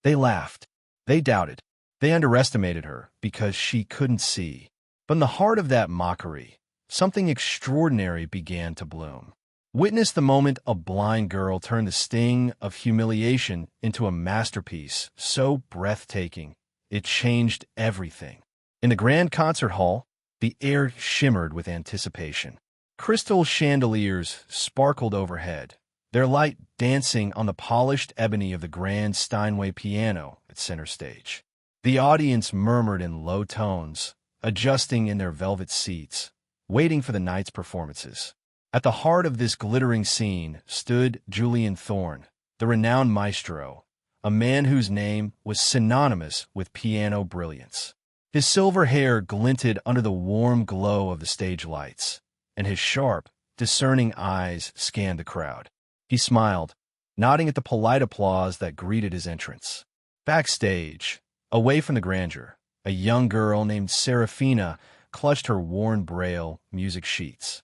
They laughed. They doubted. They underestimated her because she couldn't see. But in the heart of that mockery, something extraordinary began to bloom. Witness the moment a blind girl turned the sting of humiliation into a masterpiece so breathtaking it changed everything. In the grand concert hall, the air shimmered with anticipation. Crystal chandeliers sparkled overhead, their light dancing on the polished ebony of the grand Steinway piano at center stage. The audience murmured in low tones, adjusting in their velvet seats, waiting for the night's performances. At the heart of this glittering scene stood Julian Thorne, the renowned maestro, a man whose name was synonymous with piano brilliance. His silver hair glinted under the warm glow of the stage lights, and his sharp, discerning eyes scanned the crowd. He smiled, nodding at the polite applause that greeted his entrance. Backstage, away from the grandeur, a young girl named Serafina clutched her worn braille music sheets.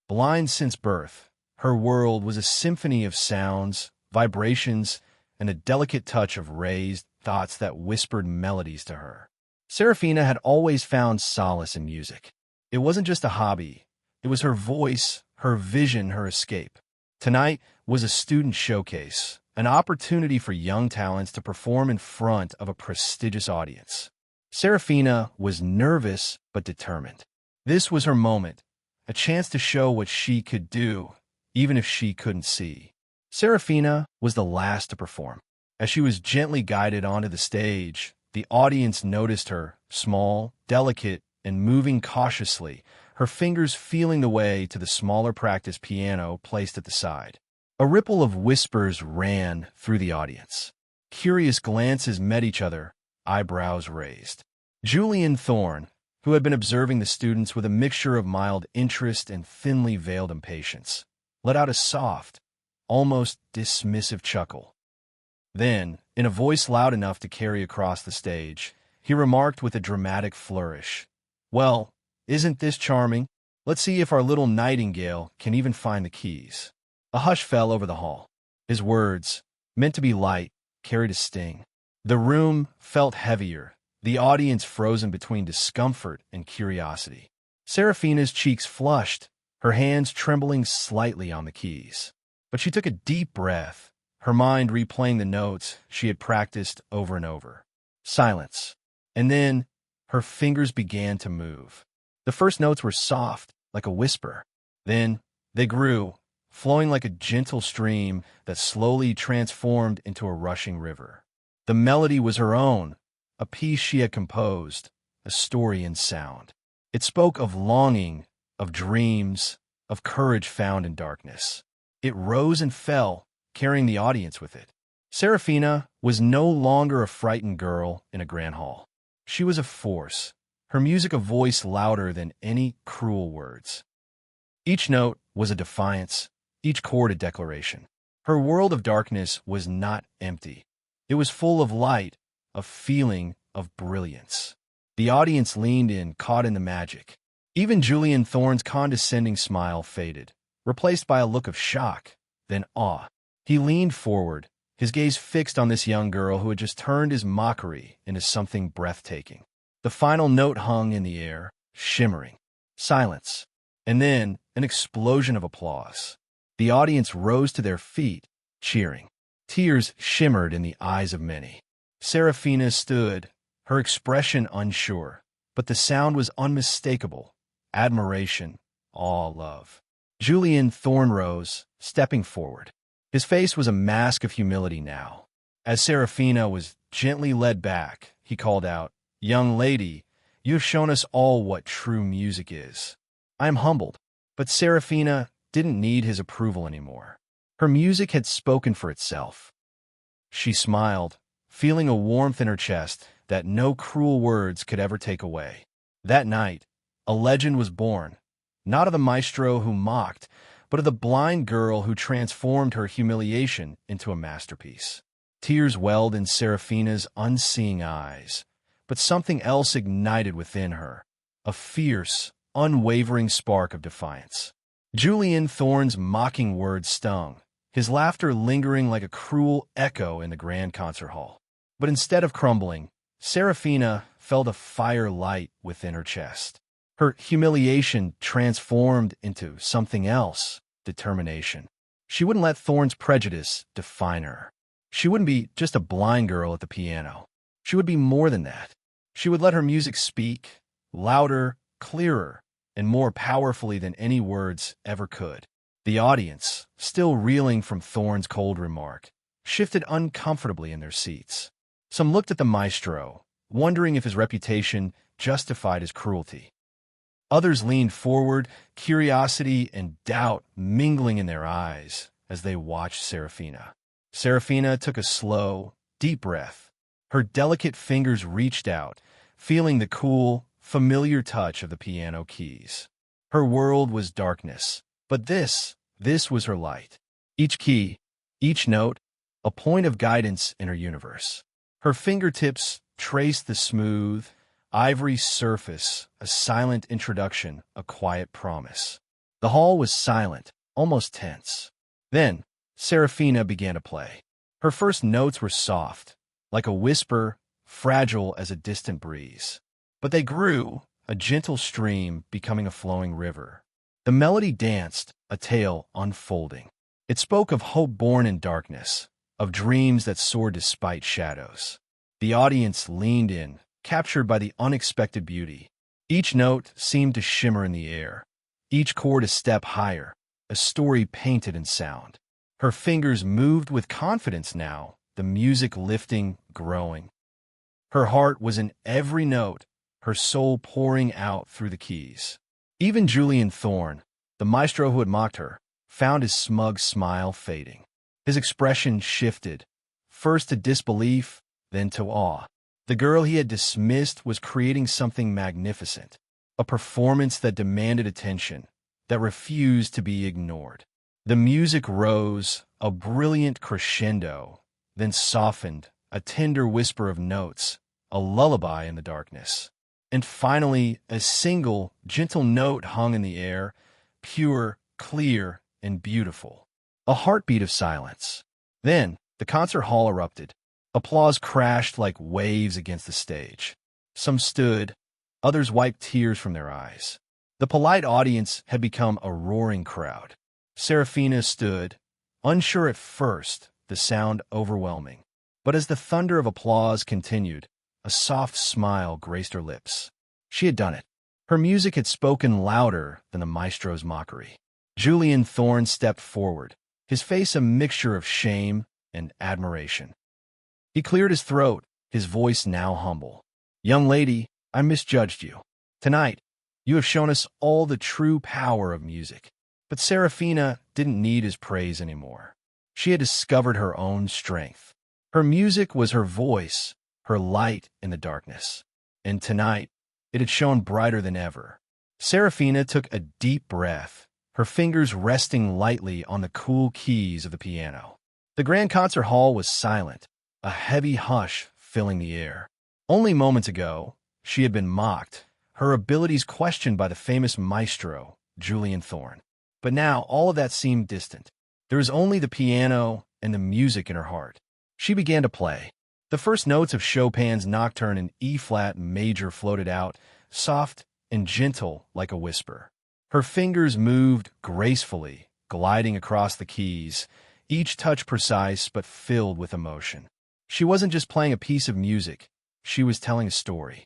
Blind since birth, her world was a symphony of sounds, vibrations, and a delicate touch of raised thoughts that whispered melodies to her. Serafina had always found solace in music. It wasn't just a hobby. It was her voice, her vision, her escape. Tonight was a student showcase, an opportunity for young talents to perform in front of a prestigious audience. Serafina was nervous but determined. This was her moment, a chance to show what she could do, even if she couldn't see. Serafina was the last to perform. As she was gently guided onto the stage, the audience noticed her, small, delicate, and moving cautiously, her fingers feeling the way to the smaller practice piano placed at the side. A ripple of whispers ran through the audience. Curious glances met each other, eyebrows raised. Julian Thorne, who had been observing the students with a mixture of mild interest and thinly veiled impatience, let out a soft, almost dismissive chuckle. Then, in a voice loud enough to carry across the stage, he remarked with a dramatic flourish, "Well, isn't this charming? Let's see if our little nightingale can even find the keys." A hush fell over the hall. His words, meant to be light, carried a sting. The room felt heavier, the audience frozen between discomfort and curiosity. Serafina's cheeks flushed, her hands trembling slightly on the keys. But she took a deep breath, her mind replaying the notes she had practiced over and over. Silence. And then her fingers began to move. The first notes were soft, like a whisper. Then they grew, flowing like a gentle stream that slowly transformed into a rushing river. The melody was her own, a piece she had composed, a story in sound. It spoke of longing, of dreams, of courage found in darkness. It rose and fell, carrying the audience with it. Serafina was no longer a frightened girl in a grand hall. She was a force, her music a voice louder than any cruel words. Each note was a defiance, each chord a declaration. Her world of darkness was not empty. It was full of light, of feeling, of brilliance. The audience leaned in, caught in the magic. Even Julian Thorne's condescending smile faded, replaced by a look of shock, then awe. He leaned forward, his gaze fixed on this young girl who had just turned his mockery into something breathtaking. The final note hung in the air, shimmering. Silence. And then an explosion of applause. The audience rose to their feet, cheering. Tears shimmered in the eyes of many. Serafina stood, her expression unsure, but the sound was unmistakable. Admiration, awe, love. Julian Thorne rose, stepping forward. His face was a mask of humility now. As Serafina was gently led back, he called out, "Young lady, you have shown us all what true music is." I am humbled, but Serafina didn't need his approval anymore. Her music had spoken for itself. She smiled, feeling a warmth in her chest that no cruel words could ever take away. That night, a legend was born, not of the maestro who mocked, but of the blind girl who transformed her humiliation into a masterpiece. Tears welled in Serafina's unseeing eyes, but something else ignited within her, a fierce, unwavering spark of defiance. Julian Thorne's mocking words stung, his laughter lingering like a cruel echo in the grand concert hall. But instead of crumbling, Serafina felt a fire light within her chest. Her humiliation transformed into something else, determination. She wouldn't let Thorn's prejudice define her. She wouldn't be just a blind girl at the piano. She would be more than that. She would let her music speak, louder, clearer, and more powerfully than any words ever could. The audience, still reeling from Thorn's cold remark, shifted uncomfortably in their seats. Some looked at the maestro, wondering if his reputation justified his cruelty. Others leaned forward, curiosity and doubt mingling in their eyes as they watched Serafina. Serafina took a slow, deep breath. Her delicate fingers reached out, feeling the cool, familiar touch of the piano keys. Her world was darkness, but this was her light. Each key, each note, a point of guidance in her universe. Her fingertips traced the smooth, ivory surface, a silent introduction, a quiet promise. The hall was silent, almost tense. Then, Serafina began to play. Her first notes were soft, like a whisper, fragile as a distant breeze. But they grew, a gentle stream becoming a flowing river. The melody danced, a tale unfolding. It spoke of hope born in darkness, of dreams that soared despite shadows. The audience leaned in, captured by the unexpected beauty. Each note seemed to shimmer in the air, each chord a step higher, a story painted in sound. Her fingers moved with confidence now, the music lifting, growing. Her heart was in every note, her soul pouring out through the keys. Even Julian Thorn, the maestro who had mocked her, found his smug smile fading. His expression shifted, first to disbelief, then to awe. The girl he had dismissed was creating something magnificent, a performance that demanded attention, that refused to be ignored. The music rose, a brilliant crescendo, then softened, a tender whisper of notes, a lullaby in the darkness. And finally, a single, gentle note hung in the air, pure, clear, and beautiful. A heartbeat of silence. Then, the concert hall erupted. Applause crashed like waves against the stage. Some stood, others wiped tears from their eyes. The polite audience had become a roaring crowd. Serafina stood, unsure at first, the sound overwhelming. But as the thunder of applause continued, a soft smile graced her lips. She had done it. Her music had spoken louder than the maestro's mockery. Julian Thorn stepped forward, his face a mixture of shame and admiration. He cleared his throat, his voice now humble. "Young lady, I misjudged you. Tonight, you have shown us all the true power of music." But Serafina didn't need his praise anymore. She had discovered her own strength. Her music was her voice, her light in the darkness. And tonight, it had shone brighter than ever. Serafina took a deep breath, her fingers resting lightly on the cool keys of the piano. The grand concert hall was silent, a heavy hush filling the air. Only moments ago, she had been mocked, her abilities questioned by the famous maestro, Julian Thorn. But now all of that seemed distant. There was only the piano and the music in her heart. She began to play. The first notes of Chopin's Nocturne in E-flat major floated out, soft and gentle like a whisper. Her fingers moved gracefully, gliding across the keys, each touch precise but filled with emotion. She wasn't just playing a piece of music, she was telling a story.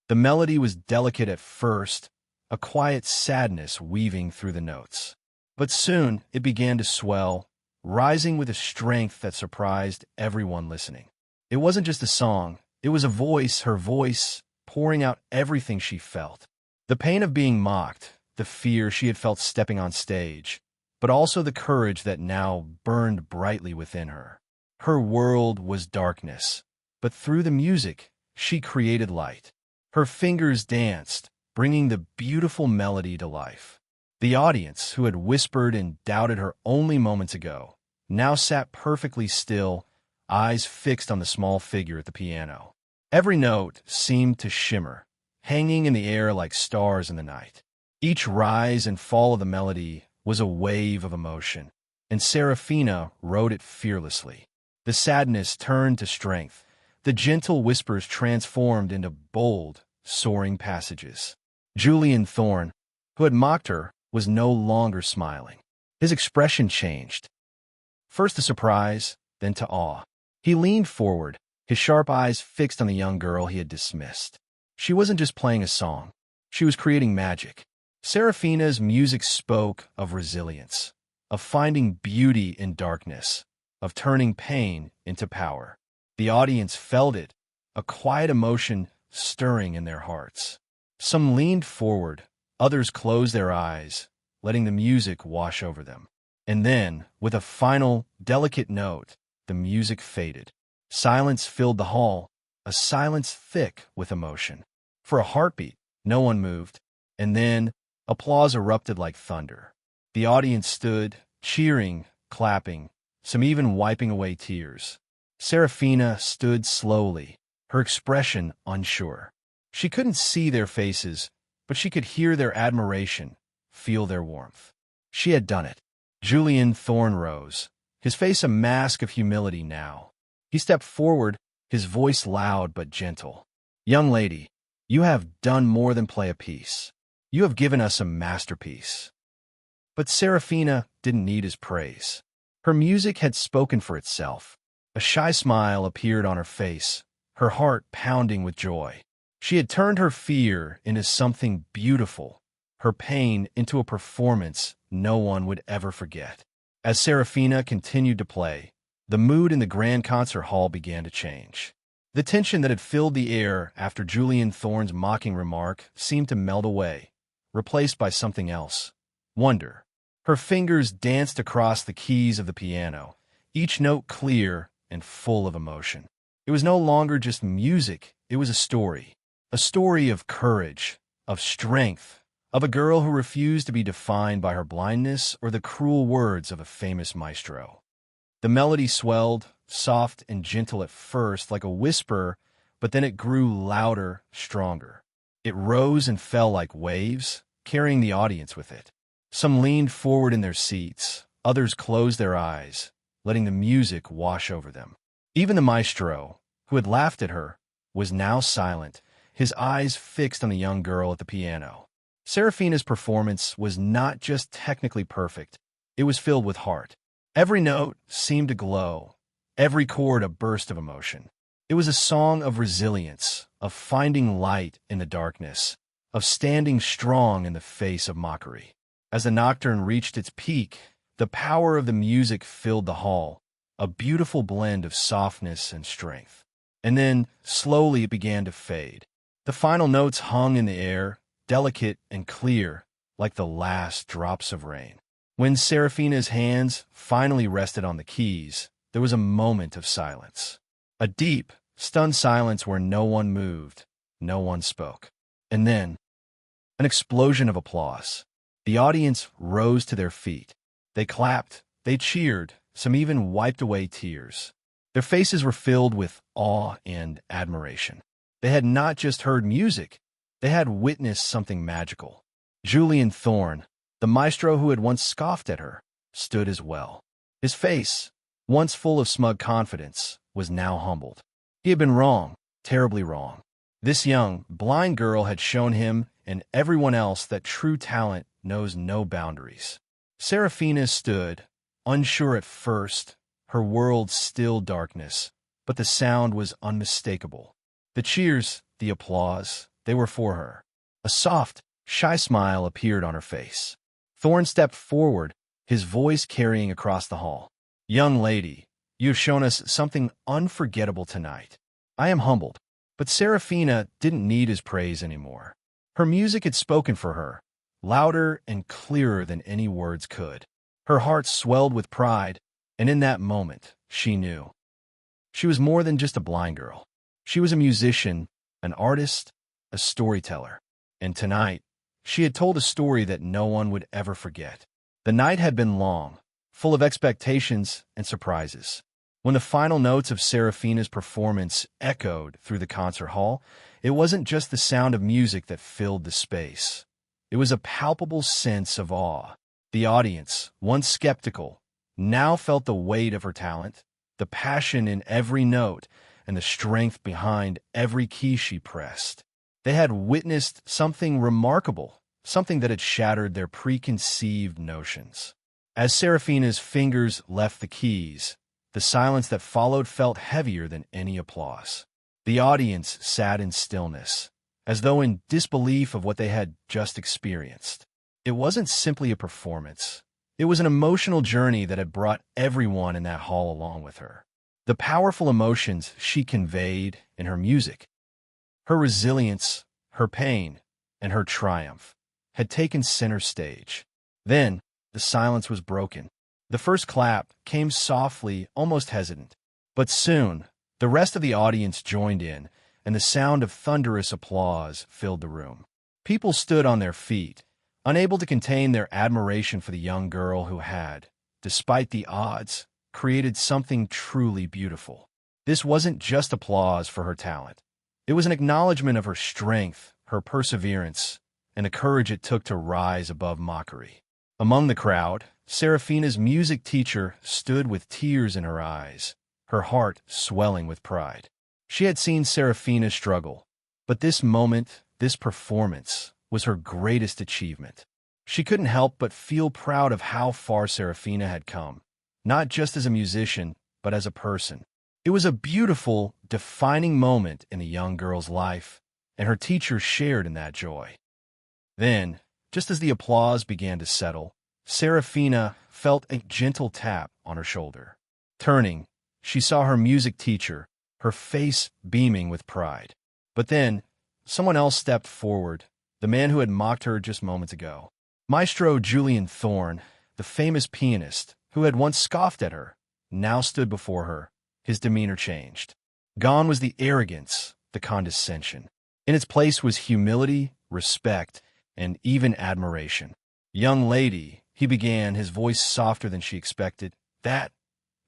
The melody was delicate at first, a quiet sadness weaving through the notes. But soon it began to swell, rising with a strength that surprised everyone listening. It wasn't just a song, it was a voice, her voice, pouring out everything she felt. The pain of being mocked, the fear she had felt stepping on stage, but also the courage that now burned brightly within her. Her world was darkness, but through the music, she created light. Her fingers danced, bringing the beautiful melody to life. The audience, who had whispered and doubted her only moments ago, now sat perfectly still, eyes fixed on the small figure at the piano. Every note seemed to shimmer, hanging in the air like stars in the night. Each rise and fall of the melody was a wave of emotion, and Serafina rode it fearlessly. The sadness turned to strength, The gentle whispers transformed into bold, soaring passages. Julian Thorne, who had mocked her, was no longer smiling. His expression changed. First to surprise, then to awe. He leaned forward, his sharp eyes fixed on the young girl he had dismissed. She wasn't just playing a song. She was creating magic. Serafina's music spoke of resilience, of finding beauty in darkness, of turning pain into power. The audience felt it, a quiet emotion stirring in their hearts. Some leaned forward, others closed their eyes, letting the music wash over them. And then, with a final, delicate note, the music faded. Silence filled the hall, a silence thick with emotion. For a heartbeat, no one moved, and then applause erupted like thunder. The audience stood, cheering, clapping, some even wiping away tears. Serafina stood slowly, her expression unsure. She couldn't see their faces, but she could hear their admiration, feel their warmth. She had done it. Julian Thorne rose, his face a mask of humility now. He stepped forward, his voice loud but gentle. "Young lady, you have done more than play a piece. You have given us a masterpiece." But Serafina didn't need his praise. Her music had spoken for itself. A shy smile appeared on her face, her heart pounding with joy. She had turned her fear into something beautiful, her pain into a performance no one would ever forget. As Serafina continued to play, the mood in the grand concert hall began to change. The tension that had filled the air after Julian Thorne's mocking remark seemed to melt away, replaced by something else. Wonder. Her fingers danced across the keys of the piano, each note clear and full of emotion. It was no longer just music, it was a story of courage, of strength, of a girl who refused to be defined by her blindness or the cruel words of a famous maestro. The melody swelled, soft and gentle at first, like a whisper, but then it grew louder, stronger. It rose and fell like waves, carrying the audience with it. Some leaned forward in their seats, others closed their eyes, letting the music wash over them. Even the maestro, who had laughed at her, was now silent, his eyes fixed on the young girl at the piano. Serafina's performance was not just technically perfect, it was filled with heart. Every note seemed to glow, every chord a burst of emotion. It was a song of resilience, of finding light in the darkness, of standing strong in the face of mockery. As the nocturne reached its peak, the power of the music filled the hall, a beautiful blend of softness and strength. And then, slowly, it began to fade. The final notes hung in the air, delicate and clear, like the last drops of rain. When Serafina's hands finally rested on the keys, there was a moment of silence. A deep, stunned silence where no one moved, no one spoke. And then, an explosion of applause. The audience rose to their feet. They clapped, they cheered, some even wiped away tears. Their faces were filled with awe and admiration. They had not just heard music, they had witnessed something magical. Julian Thorne, the maestro who had once scoffed at her, stood as well. His face, once full of smug confidence, was now humbled. He had been wrong, terribly wrong. This young, blind girl had shown him and everyone else that true talent knows no boundaries. Serafina stood, unsure at first, her world still darkness, but the sound was unmistakable. The cheers, the applause, they were for her. A soft, shy smile appeared on her face. Thorne stepped forward, his voice carrying across the hall. "Young lady, you have shown us something unforgettable tonight. I am humbled." But Serafina didn't need his praise anymore. Her music had spoken for her, louder and clearer than any words could. Her heart swelled with pride, and in that moment, she knew. She was more than just a blind girl. She was a musician, an artist, a storyteller. And tonight, she had told a story that no one would ever forget. The night had been long, full of expectations and surprises. When the final notes of Serafina's performance echoed through the concert hall, it wasn't just the sound of music that filled the space. It was a palpable sense of awe. The audience, once skeptical, now felt the weight of her talent, the passion in every note, and the strength behind every key she pressed. They had witnessed something remarkable, something that had shattered their preconceived notions. As Serafina's fingers left the keys, the silence that followed felt heavier than any applause. The audience sat in stillness, as though in disbelief of what they had just experienced. It wasn't simply a performance. It was an emotional journey that had brought everyone in that hall along with her. The powerful emotions she conveyed in her music, her resilience, her pain, and her triumph, had taken center stage. Then, the silence was broken. The first clap came softly, almost hesitant. But soon, the rest of the audience joined in, and the sound of thunderous applause filled the room. People stood on their feet, unable to contain their admiration for the young girl who had, despite the odds, created something truly beautiful. This wasn't just applause for her talent. It was an acknowledgement of her strength, her perseverance, and the courage it took to rise above mockery. Among the crowd, Serafina's music teacher stood with tears in her eyes, her heart swelling with pride. She had seen Serafina struggle, but this moment, this performance, was her greatest achievement. She couldn't help but feel proud of how far Serafina had come, not just as a musician, but as a person. It was a beautiful, defining moment in the young girl's life, and her teacher shared in that joy. Then, just as the applause began to settle, Serafina felt a gentle tap on her shoulder. Turning, she saw her music teacher, her face beaming with pride. But then, someone else stepped forward, the man who had mocked her just moments ago. Maestro Julian Thorne, the famous pianist, who had once scoffed at her, now stood before her. His demeanor changed. Gone was the arrogance, the condescension. In its place was humility, respect, and even admiration. "Young lady," he began, his voice softer than she expected, that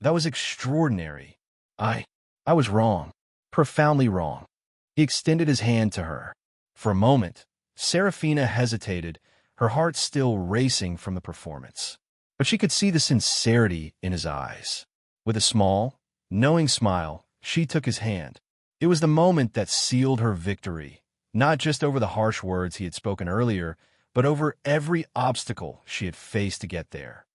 was extraordinary. I was wrong, profoundly wrong." He extended his hand to her. For a moment, Serafina hesitated, her heart still racing from the performance. But she could see the sincerity in his eyes. With a small, knowing smile, she took his hand. It was the moment that sealed her victory, not just over the harsh words he had spoken earlier, but over every obstacle she had faced to get there.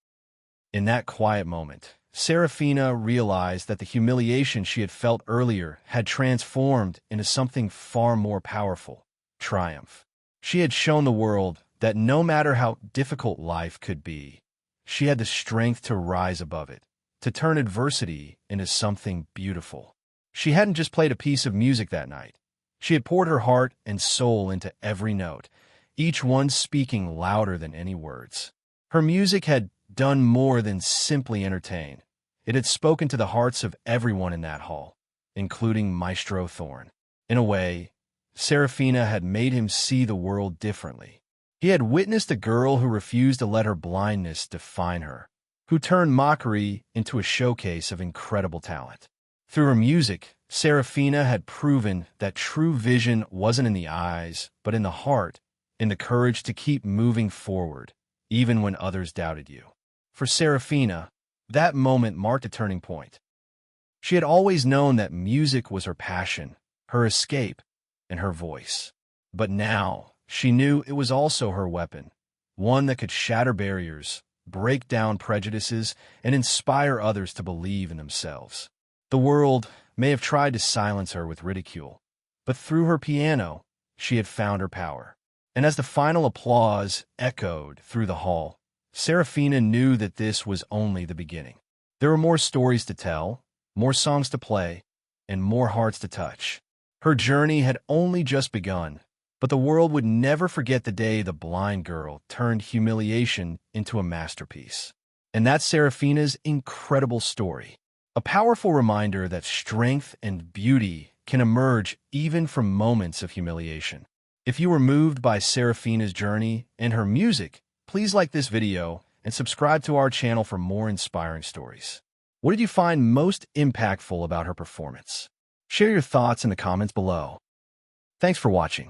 In that quiet moment, Serafina realized that the humiliation she had felt earlier had transformed into something far more powerful: triumph. She had shown the world that no matter how difficult life could be, she had the strength to rise above it, to turn adversity into something beautiful. She hadn't just played a piece of music that night. She had poured her heart and soul into every note, each one speaking louder than any words. Her music had done more than simply entertain. It had spoken to the hearts of everyone in that hall, including Maestro Thorne. In a way, Serafina had made him see the world differently. He had witnessed a girl who refused to let her blindness define her, who turned mockery into a showcase of incredible talent. Through her music, Serafina had proven that true vision wasn't in the eyes, but in the heart, in the courage to keep moving forward, even when others doubted you. For Serafina, that moment marked a turning point. She had always known that music was her passion, her escape, and her voice. But now, she knew it was also her weapon, one that could shatter barriers, break down prejudices, and inspire others to believe in themselves. The world may have tried to silence her with ridicule, but through her piano, she had found her power. And as the final applause echoed through the hall, Serafina knew that this was only the beginning. There were more stories to tell, more songs to play, and more hearts to touch. Her journey had only just begun, but the world would never forget the day the blind girl turned humiliation into a masterpiece. And that's Serafina's incredible story. A powerful reminder that strength and beauty can emerge even from moments of humiliation. If you were moved by Serafina's journey and her music, please like this video and subscribe to our channel for more inspiring stories. What did you find most impactful about her performance? Share your thoughts in the comments below. Thanks for watching.